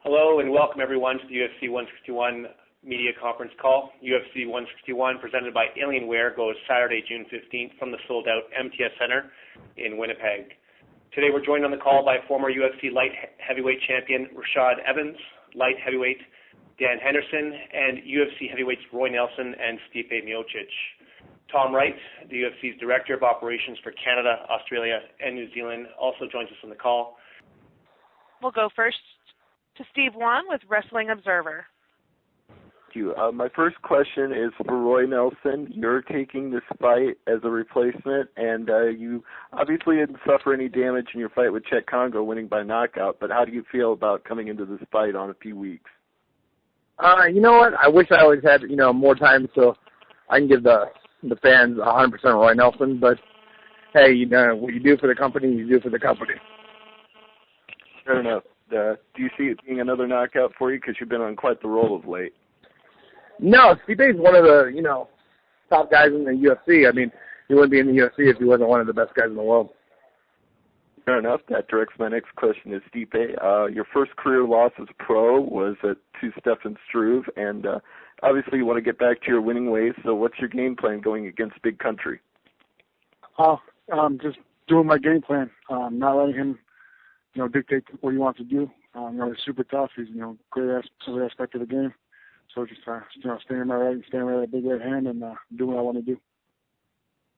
Hello and welcome everyone to the UFC 161 media conference call. UFC 161 presented by Alienware goes Saturday, June 15th from the sold-out MTS Center in Winnipeg. Today we're joined on the call by former UFC light heavyweight champion Rashad Evans, light heavyweight Dan Henderson, and UFC heavyweights Roy Nelson and Stipe Miocic. Tom Wright, the UFC's Director of Operations for Canada, Australia, and New Zealand, also joins us on the call. We'll go first to Steve Wan with Wrestling Observer. Thank you. My first question is for Roy Nelson. You're taking this fight as a replacement, and you obviously didn't suffer any damage in your fight with Chet Congo, winning by knockout, but how do you feel about coming into this fight on a few weeks? You know what? I wish I always had, more time so I can give the fans 100% Roy Nelson, but hey, what you do for the company, you do for the company. Fair enough. Do you see it being another knockout for you? Because you've been on quite the roll of late. No, Stipe's one of the, top guys in the UFC. I mean, he wouldn't be in the UFC if he wasn't one of the best guys in the world. Fair enough. That directs my next question to Stipe. Your first career loss as a pro was to Stefan Struve, and obviously you want to get back to your winning ways, so what's your game plan going against Big Country? Just doing my game plan, not letting him dictate what he wants to do. He's super tough. He's, great every aspect of the game. So just, staying in my right, staying with that big right hand and do what I want to do.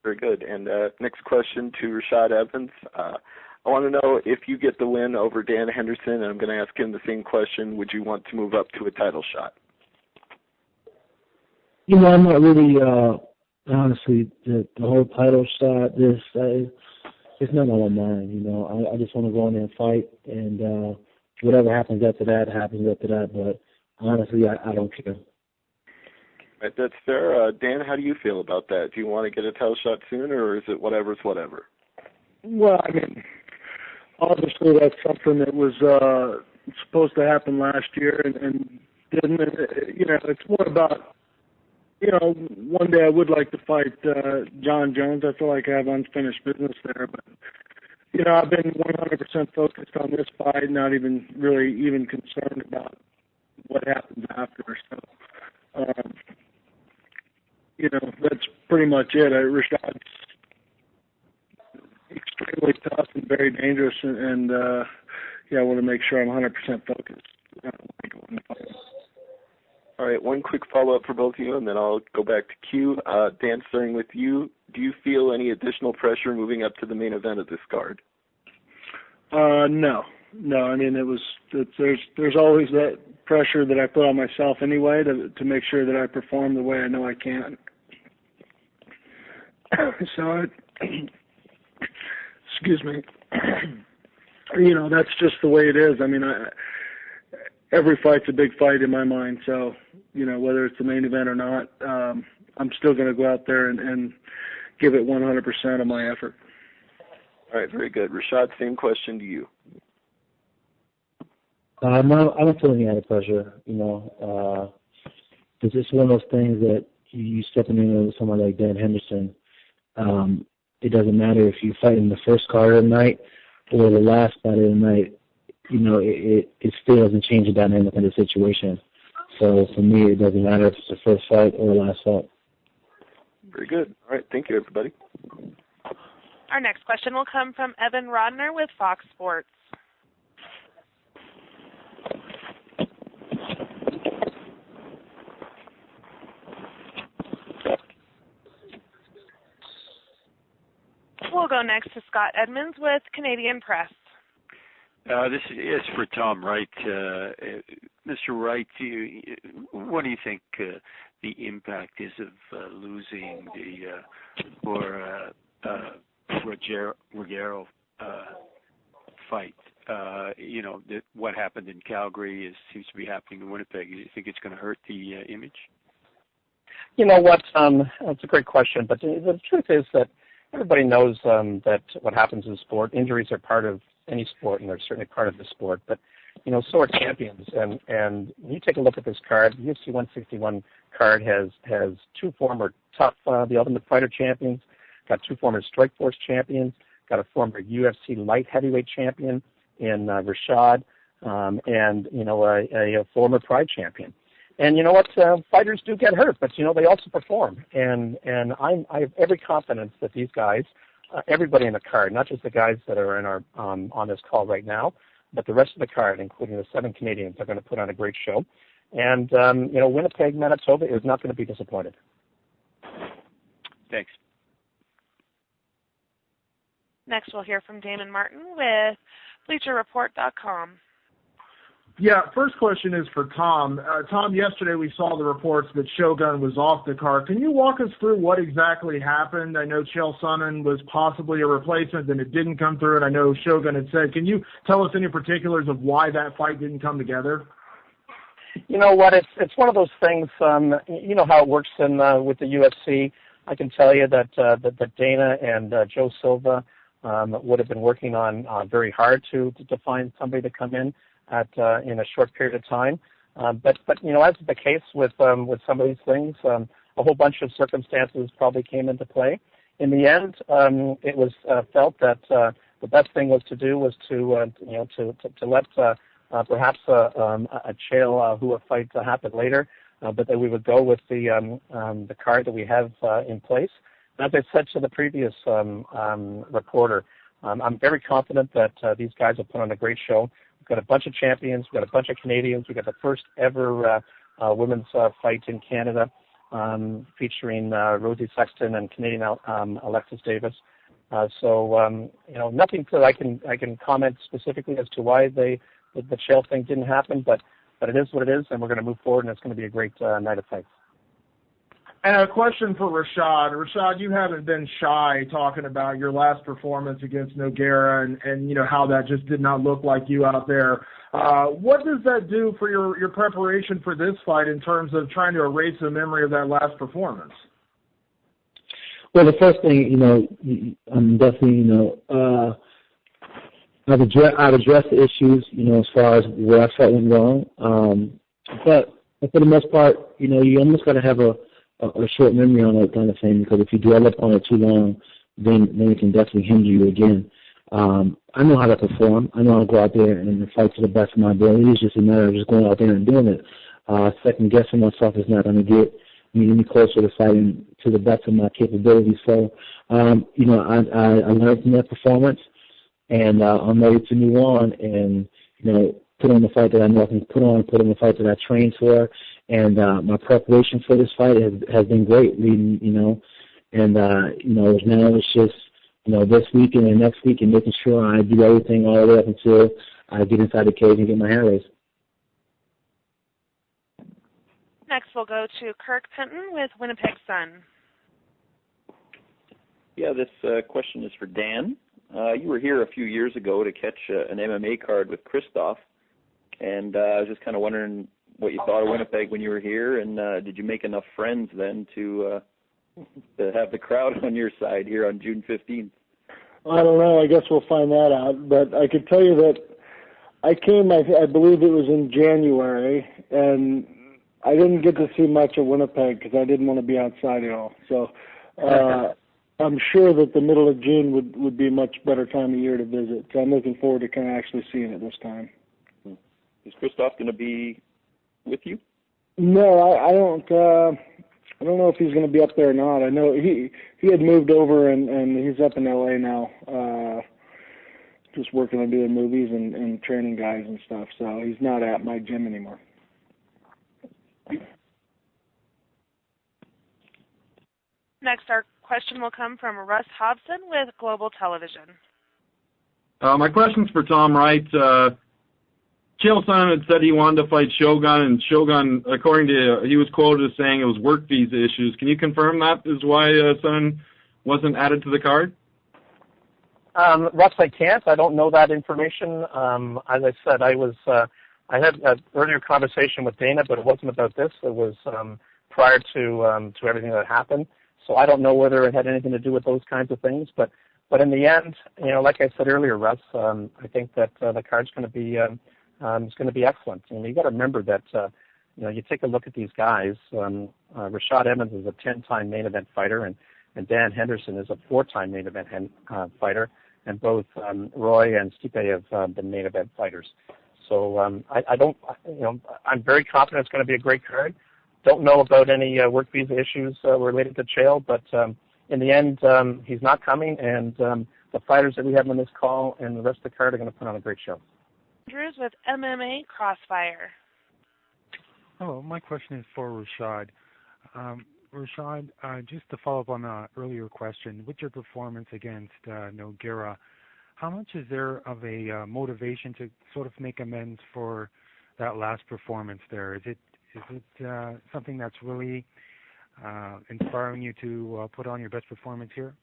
Very good. And next question to Rashad Evans. I want to know if you get the win over Dan Henderson, and I'm going to ask him the same question. Would you want to move up to a title shot? I'm not really, honestly, the whole title shot, it's not on my mind, I just want to go in there and fight, and whatever happens after that, happens after that. But honestly, I don't care. Right, that's fair. Dan, how do you feel about that? Do you want to get a title shot soon, or is it whatever's whatever? Well, obviously that's something that was supposed to happen last year and didn't. It's more about, one day I would like to fight John Jones. I feel like I have unfinished business there, but I've been 100% focused on this fight, not even really concerned about what happens after. So, that's pretty much it. Rashad's extremely tough and very dangerous, and I want to make sure I'm 100% focused. All right, one quick follow-up for both of you, and then I'll go back to Q. Dan, starting with you, do you feel any additional pressure moving up to the main event of this card? No. There's always that pressure that I put on myself anyway to make sure that I perform the way I know I can. So, excuse me. That's just the way it is. Every fight's a big fight in my mind. So, whether it's the main event or not, I'm still going to go out there and give it 100% of my effort. All right, very good. Rashad, same question to you. I don't feel any other pressure. It's just one of those things that you stepping in with someone like Dan Henderson. It doesn't matter if you fight in the first card of the night or the last fight of the night. It still doesn't change the dynamic of the situation. So for me, it doesn't matter if it's the first fight or the last fight. Very good. All right, thank you, everybody. Our next question will come from Evan Rodner with Fox Sports. We'll go next to Scott Edmonds with Canadian Press. This is for Tom Wright. Mr. Wright, what do you think the impact is of losing the Rogero fight? What happened in Calgary seems to be happening in Winnipeg. Do you think it's going to hurt the image? You know what? That's a great question, but the truth is that everybody knows that what happens in sport, injuries are part of any sport, and they're certainly part of the sport. But so are champions. And when you take a look at this card, the UFC 161 card has two former the Ultimate Fighter champions, got two former Strikeforce champions, got a former UFC light heavyweight champion in Rashad, and a former Pride champion. And you know what? Fighters do get hurt, but they also perform. And I have every confidence that these guys, everybody in the card, not just the guys that are in our on this call right now, but the rest of the card, including the 7 Canadians, are going to put on a great show. And Winnipeg, Manitoba is not going to be disappointed. Thanks. Next, we'll hear from Damon Martin with BleacherReport.com. Yeah, first question is for Tom. Tom, yesterday we saw the reports that Shogun was off the card. Can you walk us through what exactly happened? I know Chael Sonnen was possibly a replacement, and it didn't come through, and I know Shogun had said. Can you tell us any particulars of why that fight didn't come together? You know what? It's one of those things. You know how it works with the UFC. I can tell you that Dana and Joe Silva would have been working on very hard to find somebody to come in in a short period of time. But as is the case with some of these things, a whole bunch of circumstances probably came into play. In the end, it was felt that the best thing was to do was to let perhaps a Chael Hua fight happen later, but that we would go with the card that we have in place. And as I said to the previous reporter, I'm very confident that these guys will put on a great show. We've got a bunch of champions. We've got a bunch of Canadians. We've got the first ever women's fight in Canada featuring Rosie Sexton and Canadian Alexis Davis. So nothing that I can comment specifically as to why the Chael thing didn't happen, but it is what it is, and we're going to move forward, and it's going to be a great night of fights. And a question for Rashad. Rashad, you haven't been shy talking about your last performance against Nogueira and how that just did not look like you out there. What does that do for your preparation for this fight in terms of trying to erase the memory of that last performance? Well, the first thing, I'm definitely, I've addressed the issues, as far as where I felt went wrong. But for the most part, you almost got to have a short memory on that kind of thing, because if you dwell up on it too long, then it can definitely hinder you again. I know how to perform. I know how to go out there and fight to the best of my ability. It's just a matter of just going out there and doing it. Second guessing myself is not going to get me any closer to fighting to the best of my capabilities. So, I learned from that performance, and I'm ready to move on and, put on the fight that I know I can put on the fight that I trained for. And my preparation for this fight has been great, now it's just, this week and the next week and making sure I do everything all the way up until I get inside the cage and get my hair raised. Next, we'll go to Kirk Penton with Winnipeg Sun. Yeah, this question is for Dan. You were here a few years ago to catch an MMA card with Christoph, and I was just kind of wondering what you thought of Winnipeg when you were here, and did you make enough friends then to have the crowd on your side here on June 15th? I don't know. I guess we'll find that out. But I could tell you that I came, I believe it was in January, and I didn't get to see much of Winnipeg because I didn't want to be outside at all. So I'm sure that the middle of June would be a much better time of year to visit. So I'm looking forward to kind of actually seeing it this time. Is Christoph going to be with you? No, I don't. I don't know if he's going to be up there or not. I know he had moved over and he's up in L.A. now, just working on doing movies and training guys and stuff. So he's not at my gym anymore. Next, our question will come from Russ Hobson with Global Television. My question's for Tom Wright. Chael Sonnen had said he wanted to fight Shogun, and Shogun, according to, he was quoted as saying it was work visa issues. Can you confirm that is why Sonnen wasn't added to the card? Russ, I can't. I don't know that information. As I said, I had an earlier conversation with Dana, but it wasn't about this. It was prior to everything that happened. So I don't know whether it had anything to do with those kinds of things. But in the end, like I said earlier, Russ, I think that the card's going to be it's going to be excellent. And you got to remember that you take a look at these guys. Rashad Evans is a 10-time main event fighter, and Dan Henderson is a 4-time main event fighter, and both Roy and Stipe have been main event fighters. So I don't, I'm very confident it's going to be a great card. Don't know about any work visa issues related to Chael, but in the end, he's not coming, and the fighters that we have on this call and the rest of the card are going to put on a great show. Andrews with MMA Crossfire. Hello, my question is for Rashad. Rashad, just to follow up on the earlier question, with your performance against Nogueira, how much is there of a motivation to sort of make amends for that last performance there? Is it something that's really inspiring you to put on your best performance here?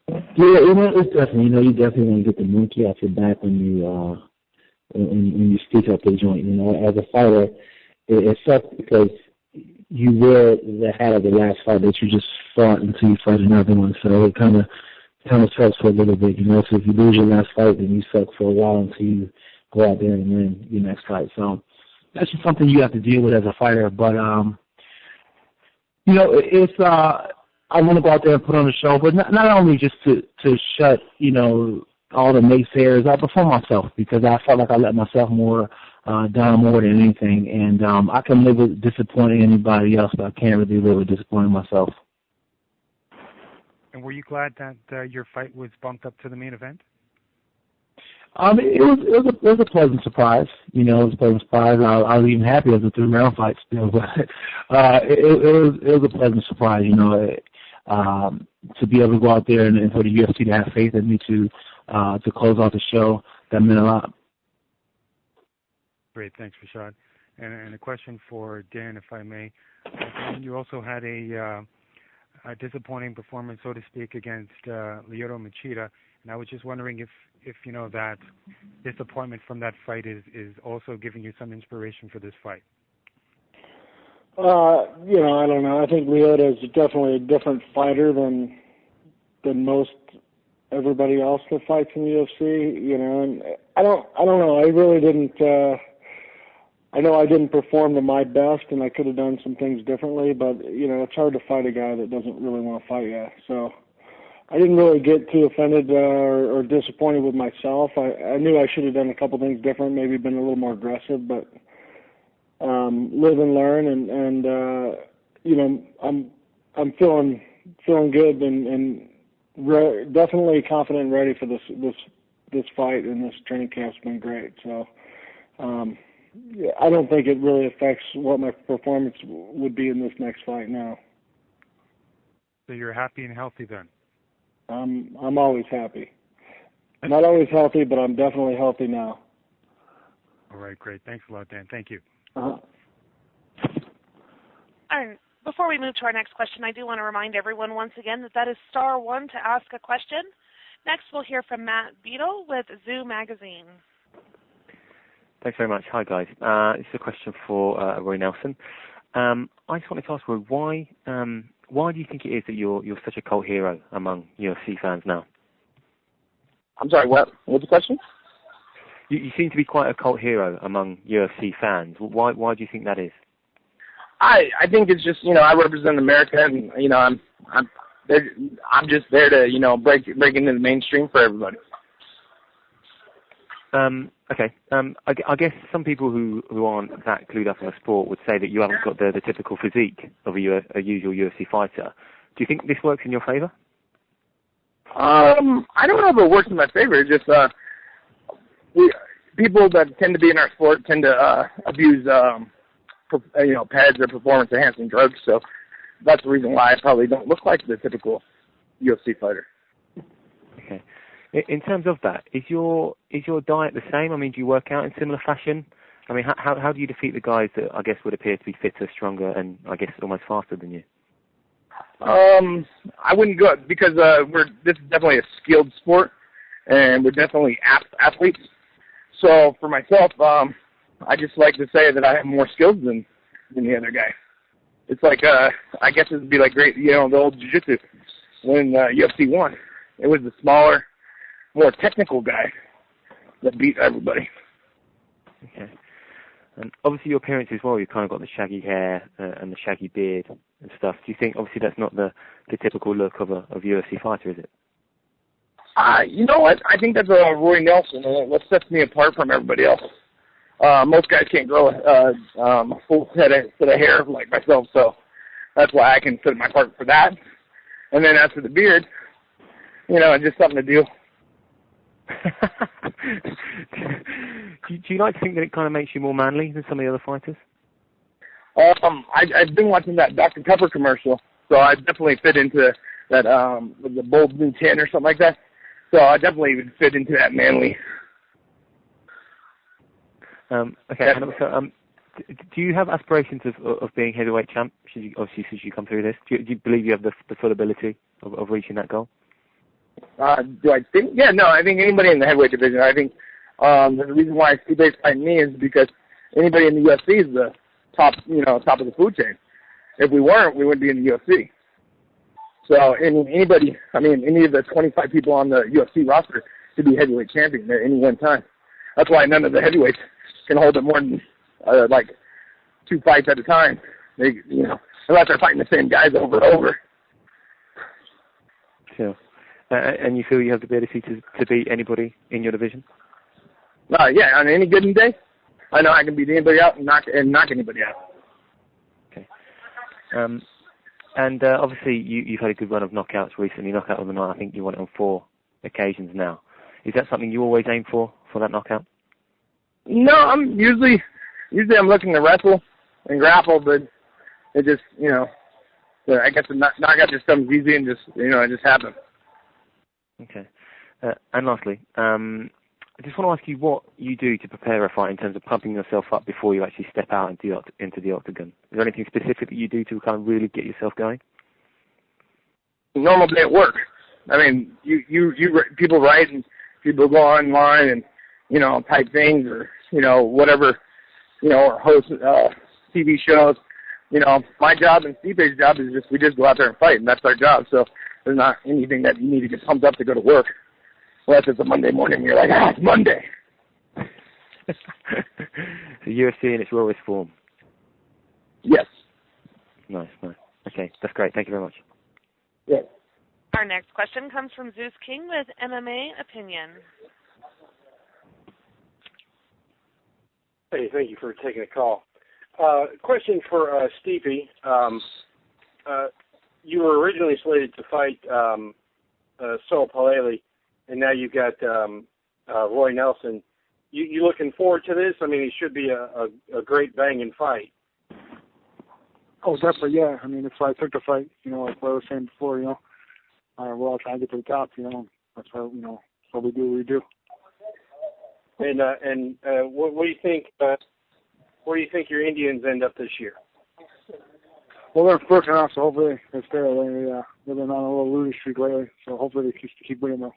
Yeah, it's definitely. You definitely want to get the monkey off your back when you stick up the joint. As a fighter, it sucks because you wear the hat of the last fight that you just fought until you fight another one. So it kind of sucks for a little bit. So if you lose your last fight, then you suck for a while until you go out there and win your next fight. So that's just something you have to deal with as a fighter. But it's I want to go out there and put on a show, but not only just to shut all the naysayers. I perform myself because I felt like I let myself down more than anything, and I can live with disappointing anybody else, but I can't really live with disappointing myself. And were you glad that your fight was bumped up to the main event? It was a pleasant surprise. It was a pleasant surprise. I was even happy as a 3-round fight still, but it was a pleasant surprise. To be able to go out there and for the UFC to have faith in me to close out the show, that meant a lot. Great, thanks, Rashad. And a question for Dan, if I may. Dan, you also had a disappointing performance, so to speak, against Lyoto Machida, and I was just wondering if that disappointment from that fight is also giving you some inspiration for this fight. I don't know. I think Lyoto is definitely a different fighter than most everybody else that fights in the UFC. And I don't know. I really didn't. I know I didn't perform to my best, and I could have done some things differently. But it's hard to fight a guy that doesn't really want to fight you. So I didn't really get too offended or disappointed with myself. I knew I should have done a couple things different, maybe been a little more aggressive, but live and learn, and I'm feeling good and definitely confident and ready for this fight, and this training camp's been great. So I don't think it really affects what my performance would be in this next fight now. So you're happy and healthy then? I'm always happy. Not always healthy, but I'm definitely healthy now. All right, great. Thanks a lot, Dan. Thank you. All right. Before we move to our next question, I do want to remind everyone once again that is *1 to ask a question. Next, we'll hear from Matt Beadle with Zoo Magazine. Thanks very much. Hi, guys. This is a question for Roy Nelson. I just wanted to ask Roy, why do you think it is that you're such a cult hero among UFC fans now? I'm sorry, what? What's the question? You seem to be quite a cult hero among UFC fans. Why do you think that is? I think it's just I represent America, and I'm just there to break into the mainstream for everybody. Okay. I guess some people who aren't that clued up in the sport would say that you haven't got the typical physique of a usual UFC fighter. Do you think this works in your favor? I don't know if it works in my favor. It's just people that tend to be in our sport tend to abuse pads or performance-enhancing drugs. So that's the reason why I probably don't look like the typical UFC fighter. Okay. In terms of that, is your diet the same? I mean, do you work out in similar fashion? I mean, how do you defeat the guys that I guess would appear to be fitter, stronger, and I guess almost faster than you? I wouldn't go because this is definitely a skilled sport, and we're definitely athletes. So for myself, I just like to say that I have more skills than the other guy. It's like I guess it would be like the old jiu-jitsu when UFC won. It was the smaller, more technical guy that beat everybody. Okay. And obviously your appearance as well, you've kind of got the shaggy hair and the shaggy beard and stuff. Do you think, obviously that's not the typical look of a UFC fighter, is it? You know what? I think that's Roy Nelson. What sets me apart from everybody else. Most guys can't grow a full set of hair like myself, so that's why I can set my apart for that. And then as for the beard, it's just something to do. do you like to think that it kind of makes you more manly than some of the other fighters? I've been watching that Dr. Pepper commercial, so I definitely fit into that, the bold blue tin or something like that. So I definitely would fit into that manly. Okay, and also, do you have aspirations of being heavyweight champ, obviously since you come through this? Do you believe you have the full ability of reaching that goal? Do I think? Yeah, no, I think anybody in the heavyweight division, I think the reason why Stipe's fighting me is because anybody in the UFC is the top of the food chain. If we weren't, we wouldn't be in the UFC. So any of the 25 people on the UFC roster should be heavyweight champion at any one time. That's why none of the heavyweights can hold it more than like 2 fights at a time. They, unless they're fighting the same guys over and over. Sure. And you feel you have the ability to beat anybody in your division? Yeah, on any given day, I know I can beat anybody out and knock anybody out. Okay. And obviously you've had a good run of knockouts recently. Knockout of the night, I think you won it on 4 occasions now. Is that something you always aim for that knockout? No, I'm usually I'm looking to wrestle and grapple, but it just I guess the knockout just comes easy and it just happens. Okay. And lastly, I just want to ask you what you do to prepare a fight in terms of pumping yourself up before you actually step out into the octagon. Is there anything specific that you do to kind of really get yourself going? Normal day at work. I mean, you people write and people go online and type things or whatever, or host TV shows. My job and Stipe's job is we just go out there and fight, and that's our job. So there's not anything that you need to get pumped up to go to work. Unless it's a Monday morning, you're like, it's Monday. The UFC in its rawest form. Yes. Nice. Okay, that's great. Thank you very much. Yeah. Our next question comes from Zeus King with MMA Opinion. Hey, thank you for taking the call. Question for Stipe. You were originally slated to fight Saul Paleli, and now you've got Roy Nelson. You looking forward to this? I mean, it should be a great banging fight. Oh, definitely, yeah. I mean, if I took the fight, like what I was saying before, we're all trying to get to the top, That's how, what we do. And what do you think? Where do you think your Indians end up this year? Well, they're working out, so hopefully they stay away. They've been on a little losing streak lately, so hopefully they keep winning them.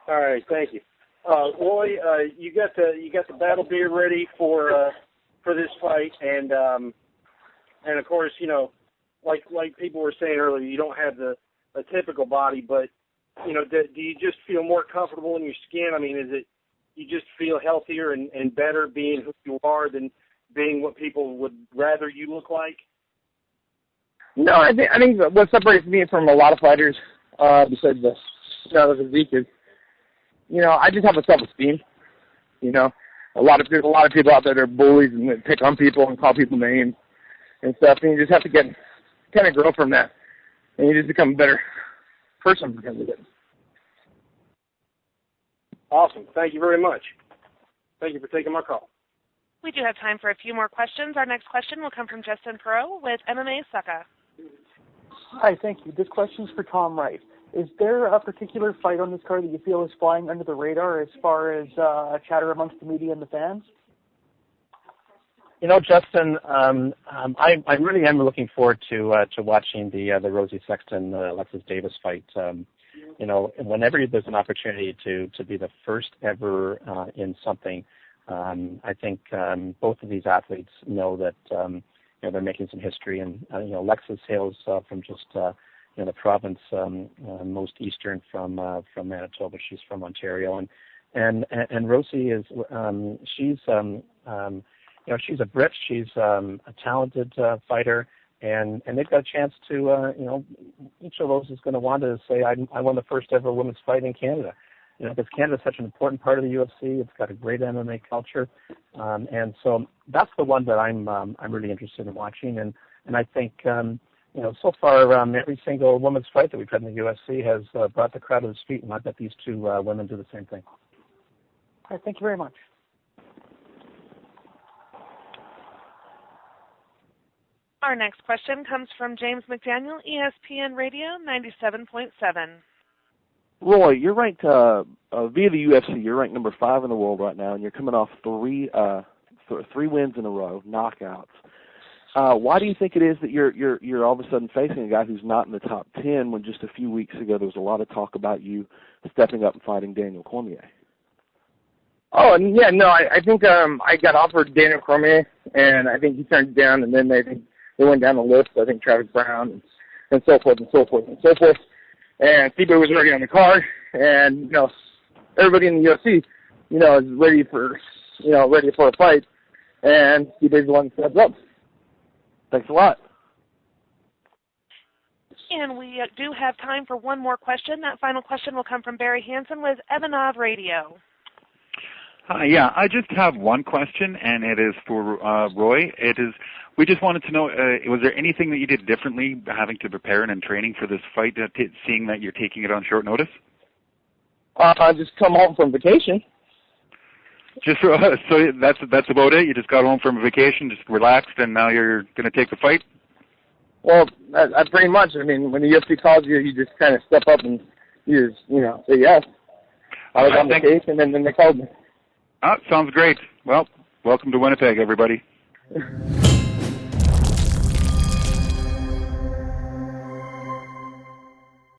All right, thank you. Roy, you got the battle beard ready for this fight, and of course, like people were saying earlier, you don't have a typical body, but do you just feel more comfortable in your skin? I mean, is it you just feel healthier and better being who you are than being what people would rather you look like? No, I think what separates me from a lot of fighters, besides the physique is, I just have a self-esteem. A lot of people out there are bullies and they pick on people and call people names and stuff, and you just have to kind of grow from that, and you just become a better person because of it. Awesome. Thank you very much. Thank you for taking my call. We do have time for a few more questions. Our next question will come from Justin Perot with MMA Succa. Hi, thank you. This question is for Tom Wright. Is there a particular fight on this card that you feel is flying under the radar as far as chatter amongst the media and the fans? Justin, I really am looking forward to watching the Rosie Sexton Alexis Davis fight. Whenever there's an opportunity to be the first ever in something, I think both of these athletes know that they're making some history, and Alexis hails from just the province most eastern from Manitoba. She's from Ontario, and Rosie is she's a Brit. She's a talented fighter, and they've got a chance to, each of those is going to want to say, I won the first ever women's fight in Canada. Because Canada is such an important part of the UFC. It's got a great MMA culture, and so that's the one that I'm really interested in watching. And I think, so far every single women's fight that we've had in the UFC has brought the crowd to its feet, and I bet these two women do the same thing. All right, thank you very much. Our next question comes from James McDaniel, ESPN Radio 97.7. Roy, you're ranked via the UFC. You're ranked number 5 in the world right now, and you're coming off three wins in a row, knockouts. Why do you think it is that you're all of a sudden facing a guy who's not in the top 10 when just a few weeks ago there was a lot of talk about you stepping up and fighting Daniel Cormier? Oh, yeah, no, I think I got offered Daniel Cormier, and I think he turned it down, and then they went down the list. I think Travis Brown and so forth and so forth and so forth. And Stipe was already on the card, and everybody in the UFC, is ready for a fight, and Stipe's the one that steps up. Thanks a lot. And we do have time for one more question. That final question will come from Barry Hansen with Evanov Radio. Yeah, I just have one question, and it is for Roy. We just wanted to know, was there anything that you did differently having to prepare and in training for this fight, seeing that you're taking it on short notice? I just come home from vacation. So that's about it? You just got home from vacation, just relaxed, and now you're going to take the fight? Well, I pretty much. I mean, when the UFC calls you, you just kind of step up and you just, say yes. I was on vacation, and then they called me. Sounds great. Well, welcome to Winnipeg, everybody.